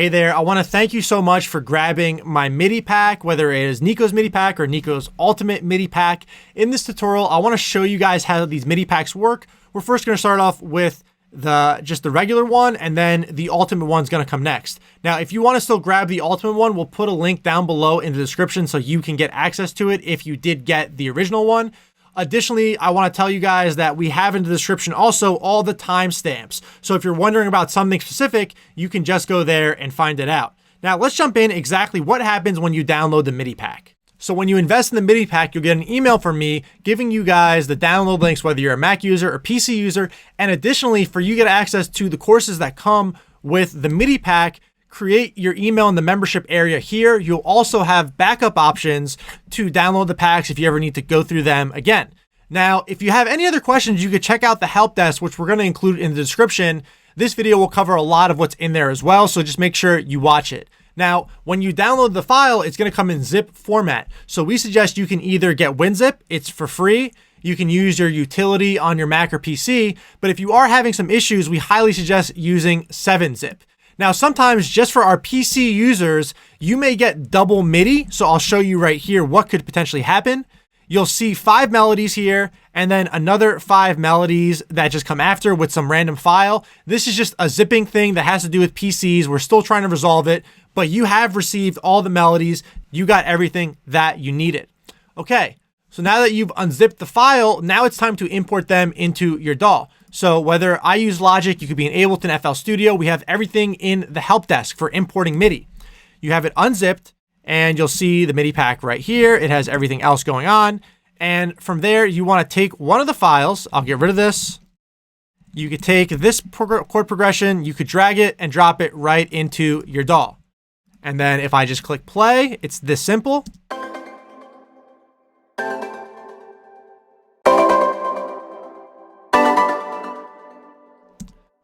Hey there, I want to thank you so much for grabbing my MIDI pack, whether it is Nico's MIDI pack or Nico's Ultimate MIDI pack. In this tutorial, I want to show you guys how these MIDI packs work. We're first going to start off with just the regular one, and then the Ultimate one's going to come next. Now, if you want to still grab the Ultimate one, we'll put a link down below in the description so you can get access to it if you did get the original one. Additionally, I want to tell you guys that we have in the description also all the timestamps. So if you're wondering about something specific, you can just go there and find it out. Now let's jump in exactly what happens when you download the MIDI pack. So when you invest in the MIDI pack, you'll get an email from me giving you guys the download links, whether you're a Mac user or PC user. And additionally, for you to get access to the courses that come with the MIDI pack, create your email in the membership area here. You'll also have backup options to download the packs if you ever need to go through them again. Now, if you have any other questions, you could check out the help desk, which we're going to include in the description. This video will cover a lot of what's in there as well, so just make sure you watch it. Now, when you download the file, it's going to come in zip format. So we suggest you can either get WinZip, it's for free. You can use your utility on your Mac or PC, but if you are having some issues, we highly suggest using 7-zip. Now, sometimes just for our PC users, you may get double MIDI. So I'll show you right here what could potentially happen. You'll see 5 melodies here and then another 5 melodies that just come after with some random file. This is just a zipping thing that has to do with PCs. We're still trying to resolve it, but you have received all the melodies. You got everything that you needed. Okay, so now that you've unzipped the file, now it's time to import them into your DAW. So whether I use Logic, you could be in Ableton, FL Studio, we have everything in the help desk for importing MIDI. You have it unzipped and you'll see the MIDI pack right here. It has everything else going on. And from there, you want to take one of the files. I'll get rid of this. You could take this chord progression, you could drag it and drop it right into your DAW. And then if I just click play, it's this simple.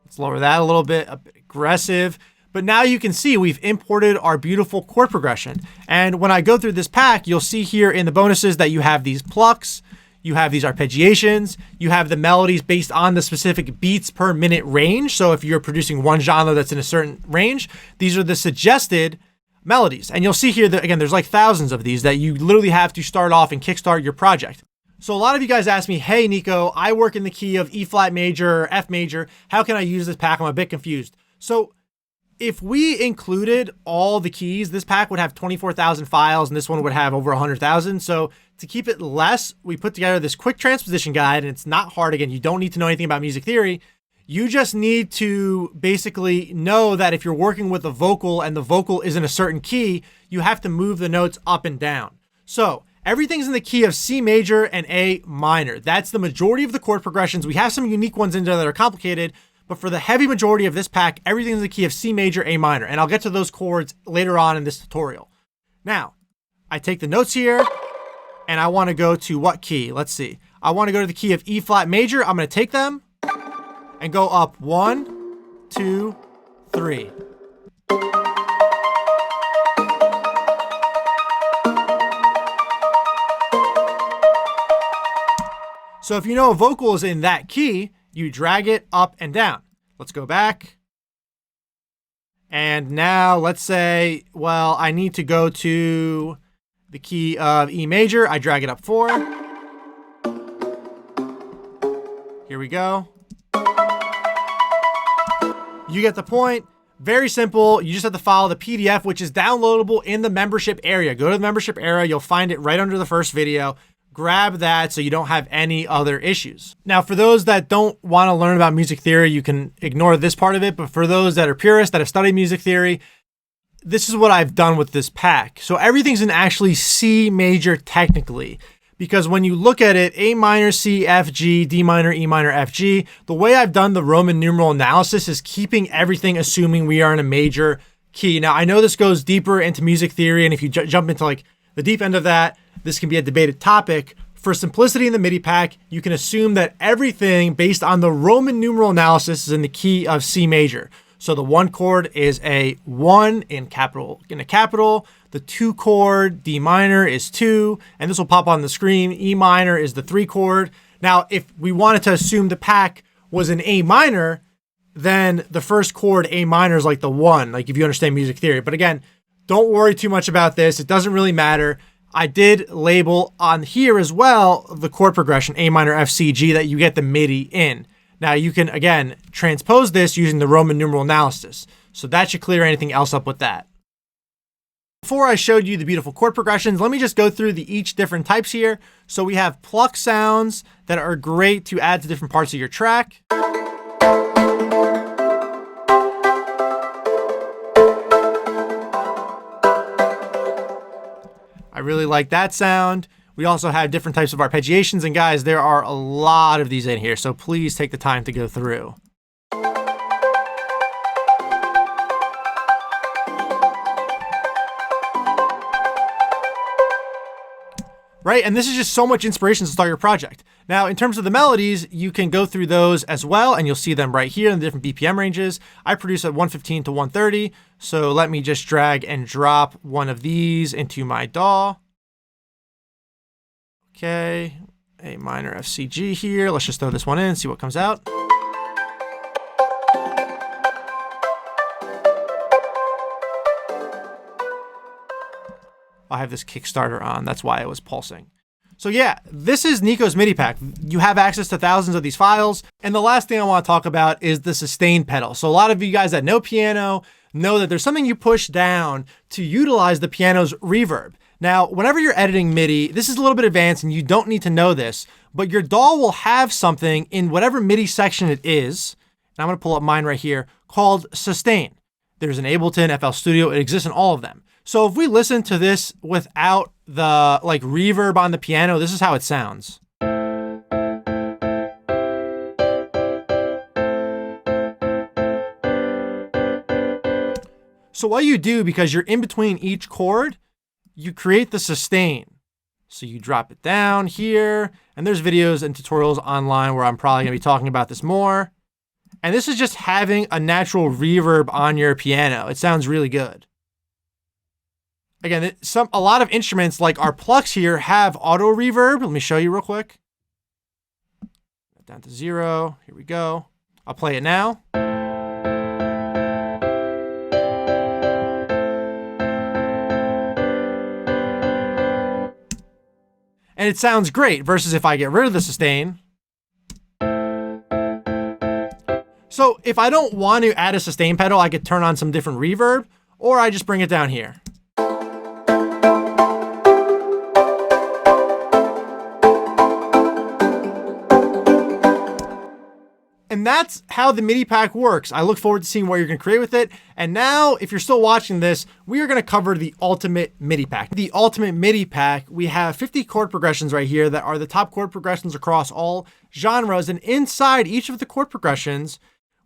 Let's lower that a little bit, a bit aggressive. But now you can see we've imported our beautiful chord progression. And when I go through this pack, you'll see here in the bonuses that you have these plucks, you have these arpeggiations, you have the melodies based on the specific beats per minute range. So if you're producing one genre that's in a certain range, these are the suggested melodies. And you'll see here that, again, there's like thousands of these that you literally have to start off and kickstart your project. So a lot of you guys ask me, hey, Nico, I work in the key of E flat major or F major. How can I use this pack? I'm a bit confused. So if we included all the keys, this pack would have 24,000 files and this one would have over 100,000. So to keep it less, we put together this quick transposition guide, and it's not hard. Again, you don't need to know anything about music theory. You just need to basically know that if you're working with a vocal and the vocal is in a certain key, you have to move the notes up and down. So everything's in the key of C major and A minor. That's the majority of the chord progressions. We have some unique ones in there that are complicated, but for the heavy majority of this pack, everything's in the key of C major, A minor. And I'll get to those chords later on in this tutorial. Now, I take the notes here and I want to go to what key? Let's see. I want to go to the key of E flat major. I'm going to take them and go up 1, 2, 3. So if you know a vocal is in that key, you drag it up and down. Let's go back. And now let's say, well, I need to go to the key of E major. I drag it up 4. Here we go. You get the point. Very simple. You just have to follow the PDF, which is downloadable in the membership area. Go to the membership area. You'll find it right under the first video. Grab that so you don't have any other issues. Now, for those that don't want to learn about music theory, you can ignore this part of it. But for those that are purists that have studied music theory, this is what I've done with this pack. So everything's in actually C major technically, because when you look at it, A minor, C, F, G, D minor, E minor, F, G, the way I've done the Roman numeral analysis is keeping everything assuming we are in a major key. Now, I know this goes deeper into music theory, and if you jump into like the deep end of that, this can be a debated topic. For simplicity in the MIDI pack, you can assume that everything based on the Roman numeral analysis is in the key of C major. So the 1 chord is a 1 in a capital. The 2 chord, D minor, is 2, and this will pop on the screen. E minor is the 3 chord. Now, if we wanted to assume the pack was an A minor, then the first chord, A minor, is like the 1, like if you understand music theory. But again, don't worry too much about this. It doesn't really matter. I did label on here as well the chord progression, A minor, F, C, G, that you get the MIDI in. Now you can, again, transpose this using the Roman numeral analysis. So that should clear anything else up with that. Before I showed you the beautiful chord progressions, let me just go through each different types here. So we have pluck sounds that are great to add to different parts of your track. I really like that sound. We also have different types of arpeggiations, and guys, there are a lot of these in here, so please take the time to go through. Right, and this is just so much inspiration to start your project. Now, in terms of the melodies, you can go through those as well, and you'll see them right here in the different BPM ranges. I produce at 115 to 130, so let me just drag and drop one of these into my DAW. Okay, A minor, F, C, G here. Let's just throw this one in and see what comes out. I have this Kickstarter on, that's why it was pulsing. So yeah, this is Nico's MIDI pack. You have access to thousands of these files. And the last thing I want to talk about is the sustain pedal. So a lot of you guys that know piano know that there's something you push down to utilize the piano's reverb. Now, whenever you're editing MIDI, this is a little bit advanced and you don't need to know this, but your DAW will have something in whatever MIDI section it is, and I'm going to pull up mine right here, called sustain. There's an Ableton, FL Studio, it exists in all of them. So if we listen to this without the reverb on the piano, this is how it sounds. So what you do, because you're in between each chord, you create the sustain. So you drop it down here, and there's videos and tutorials online where I'm probably gonna be talking about this more. And this is just having a natural reverb on your piano. It sounds really good. Again, a lot of instruments like our plucks here have auto reverb. Let me show you real quick. Down to 0, here we go. I'll play it now. And it sounds great versus if I get rid of the sustain. So if I don't want to add a sustain pedal, I could turn on some different reverb, or I just bring it down here. And that's how the MIDI pack works. I look forward to seeing what you're going to create with it. And now, if you're still watching this, we are going to cover the ultimate MIDI pack. The ultimate MIDI pack, we have 50 chord progressions right here that are the top chord progressions across all genres. And inside each of the chord progressions,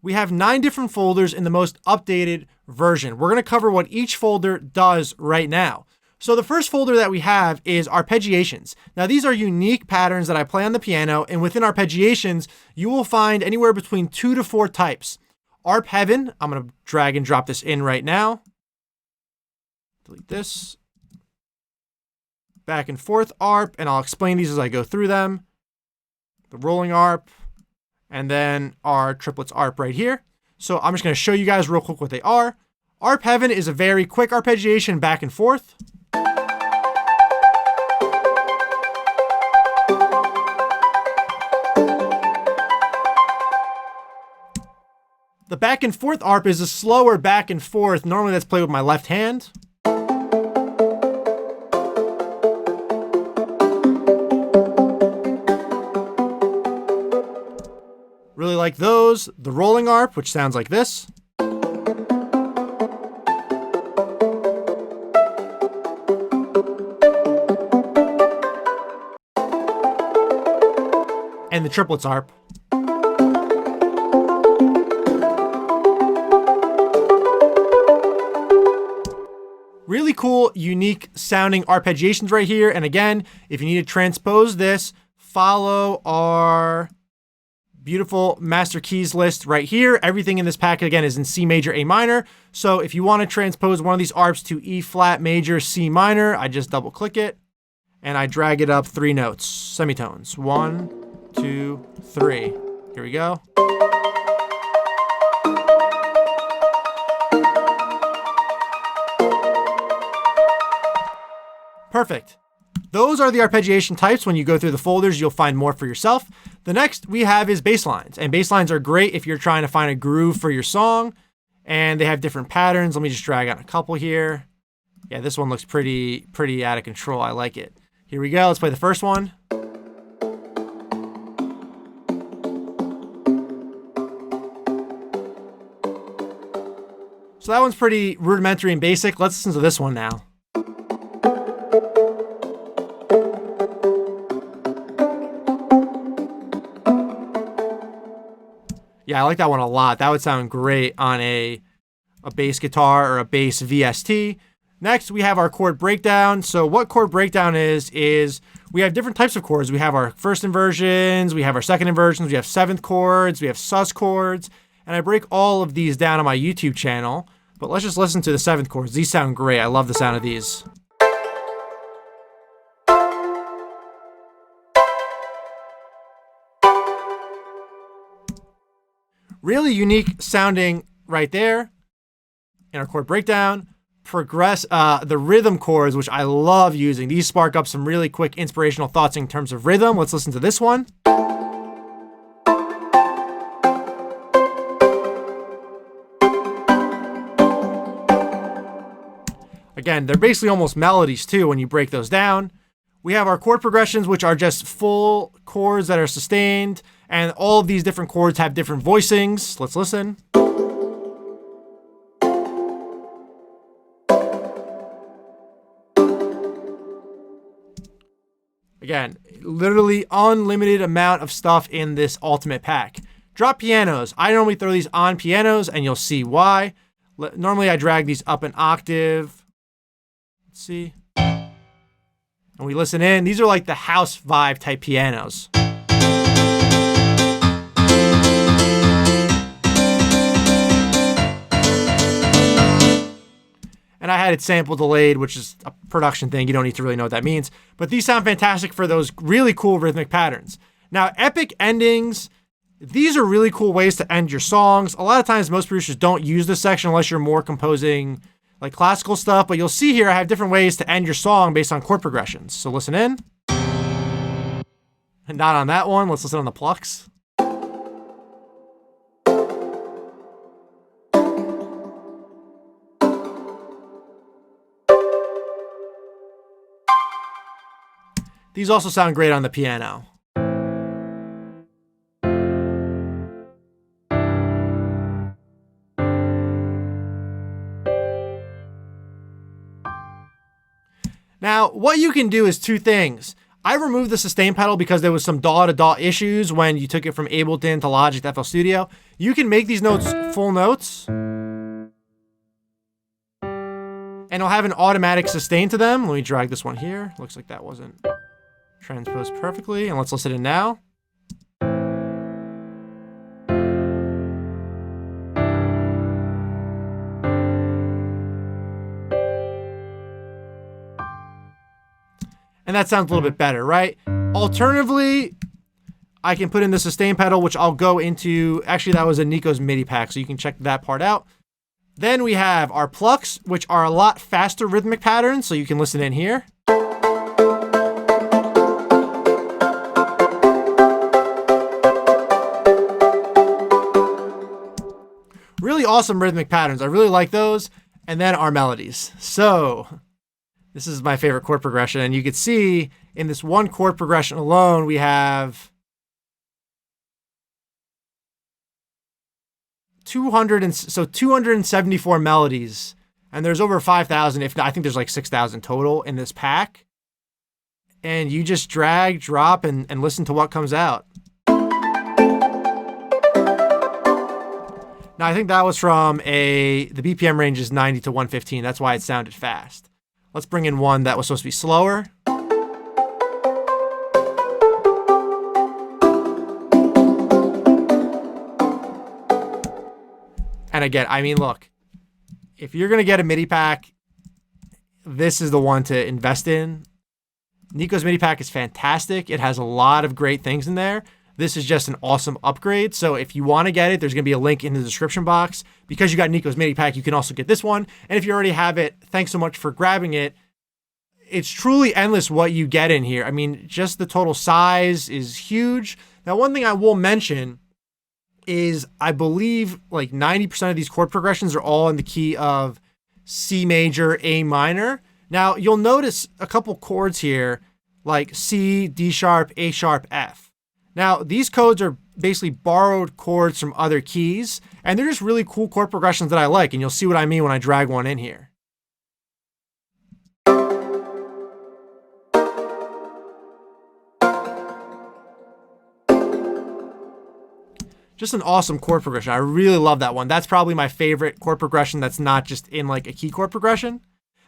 we have 9 different folders in the most updated version. We're going to cover what each folder does right now. So the first folder that we have is arpeggiations. Now these are unique patterns that I play on the piano, and within arpeggiations, you will find anywhere between 2 to 4 types. Arp Heaven, I'm gonna drag and drop this in right now. Delete this. Back and forth arp, and I'll explain these as I go through them. The rolling arp, and then our triplets arp right here. So I'm just gonna show you guys real quick what they are. Arp Heaven is a very quick arpeggiation back and forth. The back and forth arp is a slower back and forth. Normally that's played with my left hand. Really like those. The rolling arp, which sounds like this. And the triplets arp. Really cool, unique sounding arpeggiations right here. And again, if you need to transpose this, follow our beautiful master keys list right here. Everything in this pack, again, is in C major, A minor. So if you want to transpose one of these arps to E flat major, C minor, I just double click it and I drag it up 3 notes, semitones. 1, 2, 3. Here we go. Perfect. Those are the arpeggiation types. When you go through the folders, you'll find more for yourself. The next we have is bass lines. And bass lines are great if you're trying to find a groove for your song. And they have different patterns. Let me just drag out a couple here. Yeah, this one looks pretty out of control. I like it. Here we go. Let's play the first one. So that one's pretty rudimentary and basic. Let's listen to this one now. Yeah, I like that one a lot. That would sound great on a bass guitar or a bass VST. Next, we have our chord breakdown. So what chord breakdown is we have different types of chords. We have our first inversions, we have our second inversions, we have seventh chords, we have sus chords, and I break all of these down on my YouTube channel. But let's just listen to the seventh chords. These sound great. I love the sound of these. Really unique sounding right there in our chord breakdown. Progress the rhythm chords, which I love using. These spark up some really quick inspirational thoughts in terms of rhythm. Let's listen to this one. Again, they're basically almost melodies too when you break those down. We have our chord progressions, which are just full chords that are sustained, and all of these different chords have different voicings. Let's listen. Again, literally unlimited amount of stuff in this ultimate pack. Drop pianos. I normally throw these on pianos, and you'll see why. Normally, I drag these up an octave. Let's see. And we listen in. These are like the house vibe type pianos. And I had it sample delayed, which is a production thing. You don't need to really know what that means. But these sound fantastic for those really cool rhythmic patterns. Now, epic endings. These are really cool ways to end your songs. A lot of times, most producers don't use this section unless you're more composing like classical stuff, but you'll see here I have different ways to end your song based on chord progressions. So listen in. And not on that one. Let's listen on the plucks. These also sound great on the piano. Now, what you can do is two things. I removed the sustain pedal because there was some DAW-to-DAW issues when you took it from Ableton to Logic to FL Studio. You can make these notes full notes, and it'll have an automatic sustain to them. Let me drag this one here. Looks like that wasn't transposed perfectly. And let's listen in now. And that sounds a little bit better, right? Alternatively, I can put in the sustain pedal, which I'll go into. Actually, that was a Nico's MIDI pack, so you can check that part out. Then we have our plucks, which are a lot faster rhythmic patterns, so you can listen in here. Really awesome rhythmic patterns. I really like those. And then our melodies. So this is my favorite chord progression. And you can see in this one chord progression alone, we have 274 melodies. And there's over 5,000, if not, I think there's like 6,000 total in this pack. And you just drag, drop, and listen to what comes out. Now, I think that was from the BPM range is 90 to 115. That's why it sounded fast. Let's bring in one that was supposed to be slower. And again, I mean, look, if you're going to get a MIDI pack, this is the one to invest in. Nico's MIDI pack is fantastic. It has a lot of great things in there. This is just an awesome upgrade. So if you want to get it, there's going to be a link in the description box. Because you got Nico's MIDI pack, you can also get this one. And if you already have it, thanks so much for grabbing it. it's truly endless what you get in here. I mean, just the total size is huge. Now, one thing I will mention is I believe like 90% of these chord progressions are all in the key of C major, A minor. Now, you'll notice a couple chords here like C, D sharp, A sharp, F. Now, these codes are basically borrowed chords from other keys, and they're just really cool chord progressions that I like, and you'll see what I mean when I drag one in here. Just an awesome chord progression. I really love that one. That's probably my favorite chord progression that's not just in like a key chord progression.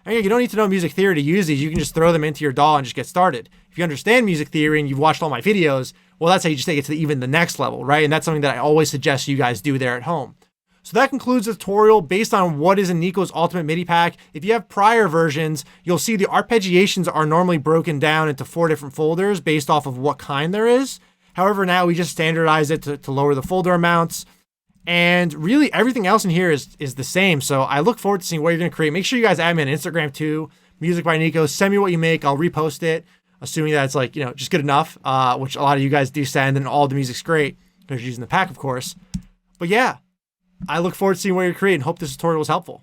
And you don't need to know music theory to use these. You can just throw them into your DAW and just get started. If you understand music theory and you've watched all my videos, well, that's how you just take it to even the next level, right? And that's something that I always suggest you guys do there at home. So that concludes the tutorial based on what is in Nico's Ultimate MIDI Pack. If you have prior versions, you'll see the arpeggiations are normally broken down into 4 different folders based off of what kind there is. However, now we just standardize it to lower the folder amounts. And really everything else in here is the same. So I look forward to seeing what you're going to create. Make sure you guys add me on Instagram too, Music by Nico. Send me what you make. I'll repost it, assuming that it's like, just good enough, which a lot of you guys do send, and all the music's great because you're using the pack, of course. But yeah, I look forward to seeing what you're creating. Hope this tutorial was helpful.